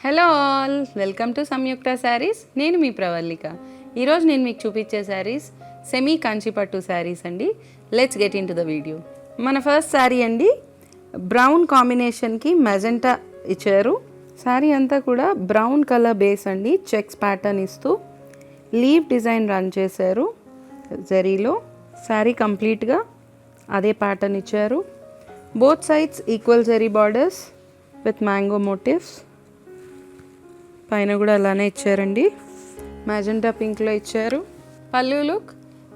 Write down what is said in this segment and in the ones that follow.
Hello all, welcome to సంయుక్త శారీస్. నేను మీ ప్రవల్లిక. ఈరోజు నేను మీకు చూపించే శారీస్ సెమీ కంచిపట్టు శారీస్ అండి. Let's get into the video. మన ఫస్ట్ శారీ అండి, బ్రౌన్ కాంబినేషన్కి మెజెంటా ఇచ్చారు. శారీ అంతా కూడా బ్రౌన్ కలర్ బేస్ అండి, చెక్స్ ప్యాటర్న్ ఇస్తూ లీవ్ డిజైన్ రన్ చేశారు జరీలో. శారీ కంప్లీట్గా అదే ప్యాటర్న్ ఇచ్చారు. Both sides equal zari borders with mango motifs. పైన కూడా అలానే ఇచ్చారండి, మ్యాజెంటా పింక్లో ఇచ్చారు. పళ్ళు లుక్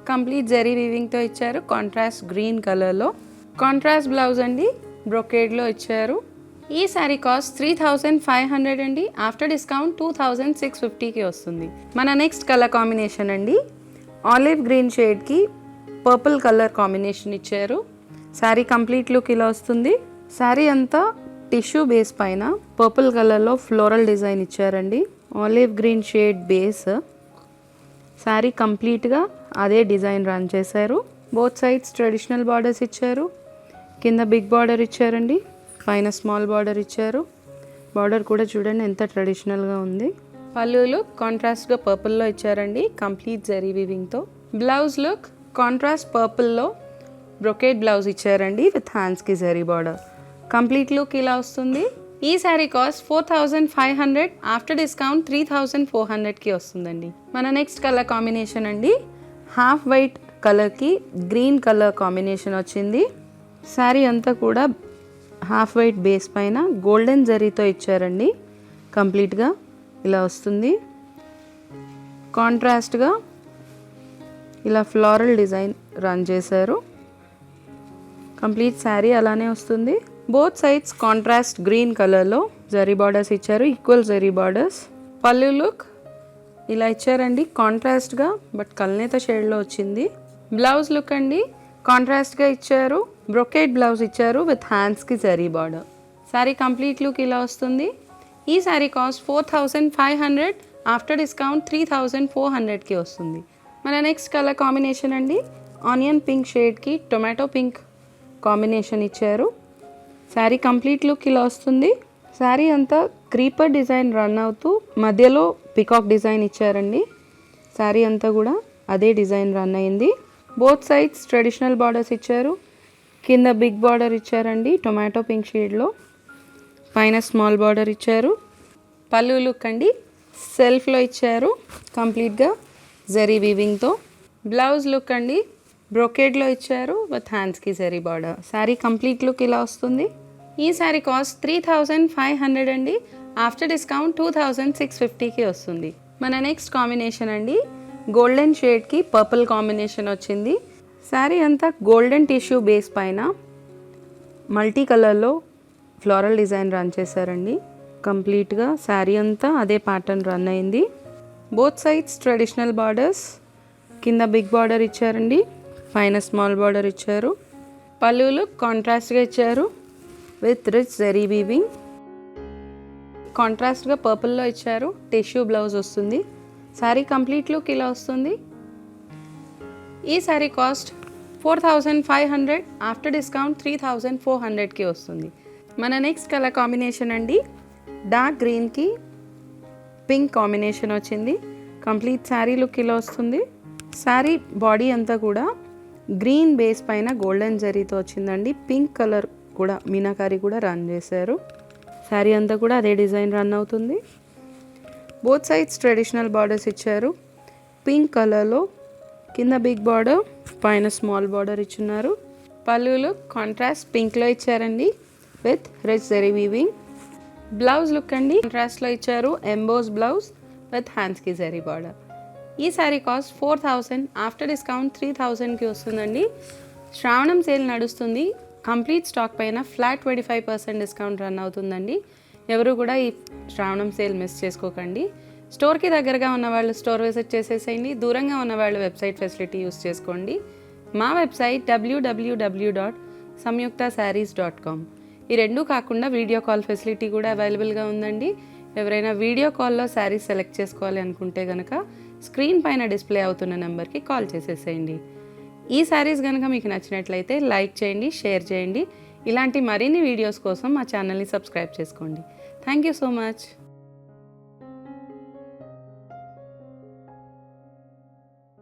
కంప్లీట్ జరీ వీవింగ్తో ఇచ్చారు, కాంట్రాస్ట్ గ్రీన్ కలర్లో. కాంట్రాస్ట్ బ్లౌజ్ అండి, బ్రొకేడ్లో ఇచ్చారు. ఈ శారీ కాస్ట్ 3500 అండి. ఆఫ్టర్ డిస్కౌంట్ 2650కి వస్తుంది. మన నెక్స్ట్ కలర్ కాంబినేషన్ అండి, ఆలివ్ గ్రీన్ షేడ్కి పర్పుల్ కలర్ కాంబినేషన్ ఇచ్చారు. శారీ కంప్లీట్ లుక్ ఇలా వస్తుంది. శారీ అంతా టిష్యూ బేస్ పైన పర్పుల్ కలర్లో ఫ్లోరల్ డిజైన్ ఇచ్చారండి. Olive green shade base, sari కంప్లీట్గా అదే డిజైన్ రన్ చేశారు. బోత్ సైడ్స్ ట్రెడిషనల్ బార్డర్స్ ఇచ్చారు. కింద బిగ్ బార్డర్ ఇచ్చారండి, పైన స్మాల్ బార్డర్ ఇచ్చారు. బార్డర్ కూడా చూడండి ఎంత ట్రెడిషనల్గా ఉంది. పళ్ళు లుక్ కాంట్రాస్ట్గా పర్పుల్లో ఇచ్చారండి, కంప్లీట్ జరీ వీవింగ్తో. బ్లౌజ్ లుక్ కాంట్రాస్ట్ పర్పుల్లో బ్రొకేడ్ బ్లౌజ్ ఇచ్చారండి విత్ హ్యాండ్స్కి జరీ బార్డర్. కంప్లీట్ లుక్ ఇలా వస్తుంది. ఈ శారీ కాస్ట్ 4500, ఆఫ్టర్ డిస్కౌంట్ 3400కి వస్తుందండి. మన నెక్స్ట్ కలర్ కాంబినేషన్ అండి, హాఫ్ వైట్ కలర్కి గ్రీన్ కలర్ కాంబినేషన్ వచ్చింది. శారీ అంతా కూడా హాఫ్ వైట్ బేస్ పైన గోల్డెన్ జరీతో ఇచ్చారండి. కంప్లీట్గా ఇలా వస్తుంది. కాంట్రాస్ట్గా ఇలా ఫ్లోరల్ డిజైన్ రన్ చేశారు. కంప్లీట్ శారీ అలానే వస్తుంది. బోత్ సైడ్స్ కాంట్రాస్ట్ గ్రీన్ కలర్లో జరీ బార్డర్స్ ఇచ్చారు, ఈక్వల్ జరీ బార్డర్స్. పళ్ళు లుక్ ఇలా ఇచ్చారండి, కాంట్రాస్ట్గా బట్ కల్నేత షేడ్లో వచ్చింది. బ్లౌజ్ లుక్ అండి కాంట్రాస్ట్గా ఇచ్చారు, బ్రొకేడ్ బ్లౌజ్ ఇచ్చారు విత్ హ్యాండ్స్కి zari border. Sari complete look ఇలా వస్తుంది. ఈ శారీ కాస్ట్ 4500, ఆఫ్టర్ డిస్కౌంట్ 3400కి వస్తుంది. మన నెక్స్ట్ కలర్ కాంబినేషన్ అండి, ఆనియన్ పింక్ షేడ్కి టొమాటో పింక్ కాంబినేషన్ ఇచ్చారు. శారీ కంప్లీట్ లుక్ ఇలా వస్తుంది. శారీ అంతా క్రీపర్ డిజైన్ రన్ అవుతూ మధ్యలో పికాక్ డిజైన్ ఇచ్చారండి. శారీ అంతా కూడా అదే డిజైన్ రన్ అయింది. బోత్ సైడ్స్ ట్రెడిషనల్ బార్డర్స్ ఇచ్చారు. కింద బిగ్ బార్డర్ ఇచ్చారండి టొమాటో పింక్ షేడ్లో, పైన స్మాల్ బార్డర్ ఇచ్చారు. పళ్ళు లుక్ అండి సెల్ఫ్లో ఇచ్చారు, కంప్లీట్గా జరీ వీవింగ్తో. బ్లౌజ్ లుక్ అండి బ్రొకేడ్లో ఇచ్చారు విత్ హ్యాండ్స్కి zari border. Sari complete look ఇలా వస్తుంది. ఈ శారీ కాస్ట్ 3500 అండి. ఆఫ్టర్ డిస్కౌంట్ 2650కి వస్తుంది. మన నెక్స్ట్ కాంబినేషన్ అండి, గోల్డెన్ షేడ్కి పర్పుల్ కాంబినేషన్ వచ్చింది. శారీ అంతా గోల్డెన్ టిష్యూ బేస్ పైన మల్టీ కలర్లో ఫ్లోరల్ డిజైన్ రన్ చేశారండి. కంప్లీట్గా శారీ అంతా అదే ప్యాటర్న్ రన్ అయింది. బోత్ సైడ్స్ ట్రెడిషనల్ బార్డర్స్, కింద బిగ్ బార్డర్ ఇచ్చారండి, పైన స్మాల్ బార్డర్ ఇచ్చారు. పళ్ళు లుక్ కాంట్రాస్ట్గా ఇచ్చారు విత్ రిచ్ జరీ వీవింగ్. కాంట్రాస్ట్గా పర్పుల్లో ఇచ్చారు, టిష్యూ బ్లౌజ్ వస్తుంది. శారీ కంప్లీట్ లుక్ ఇలా వస్తుంది. ఈ శారీ కాస్ట్ 4500, ఆఫ్టర్ డిస్కౌంట్ 3400కి వస్తుంది. మన నెక్స్ట్ కలర్ కాంబినేషన్ అండి, డార్క్ గ్రీన్కి పింక్ కాంబినేషన్ వచ్చింది. కంప్లీట్ శారీ లుక్ ఇలా వస్తుంది. శారీ బాడీ అంతా కూడా గ్రీన్ బేస్ పైన గోల్డెన్ జరీతో వచ్చిందండి. పింక్ కలర్ కూడా మీనాకారి కూడా రన్ చేశారు. శారీ అంతా కూడా అదే డిజైన్ రన్ అవుతుంది. బోత్ సైడ్స్ ట్రెడిషనల్ బార్డర్స్ ఇచ్చారు. పింక్ కలర్లో కింద బిగ్ బార్డర్, పైన స్మాల్ బార్డర్ ఇచ్చున్నారు. పళ్ళు లుక్ కాంట్రాస్ట్ పింక్లో ఇచ్చారండి with rich zari weaving. Blouse look అండి కాంట్రాస్ట్లో ఇచ్చారు, ఎంబోస్ బ్లౌజ్ విత్ హ్యాండ్స్కి జరీ బార్డర్. ఈ శారీ కాస్ట్ 4000, ఆఫ్టర్ డిస్కౌంట్ 3000కి వస్తుందండి. శ్రావణం సేల్ నడుస్తుంది. కంప్లీట్ స్టాక్ పైన ఫ్లాట్ 25% డిస్కౌంట్ రన్ అవుతుందండి. ఎవరు కూడా ఈ శ్రావణం సేల్ మిస్ చేసుకోకండి. స్టోర్కి దగ్గరగా ఉన్న వాళ్ళు స్టోర్ విజిట్ చేసేసేయండి. దూరంగా ఉన్న వాళ్ళు వెబ్సైట్ ఫెసిలిటీ యూస్ చేసుకోండి. మా వెబ్సైట్ www.samyuktasarees.com. ఈ రెండు కాకుండా వీడియో కాల్ ఫెసిలిటీ కూడా అవైలబుల్గా ఉందండి. ఎవరైనా వీడియో కాల్లో శారీస్ సెలెక్ట్ చేసుకోవాలి అనుకుంటే కనుక స్క్రీన్ పైన డిస్ప్లే అవుతున్న నెంబర్కి కాల్ చేసేసేయండి. ఈ శారీస్ కనుక మీకు నచ్చినట్లయితే లైక్ చేయండి, షేర్ చేయండి. ఇలాంటి మరిన్ని వీడియోస్ కోసం మా ఛానల్ని సబ్స్క్రైబ్ చేసుకోండి. Thank you so much.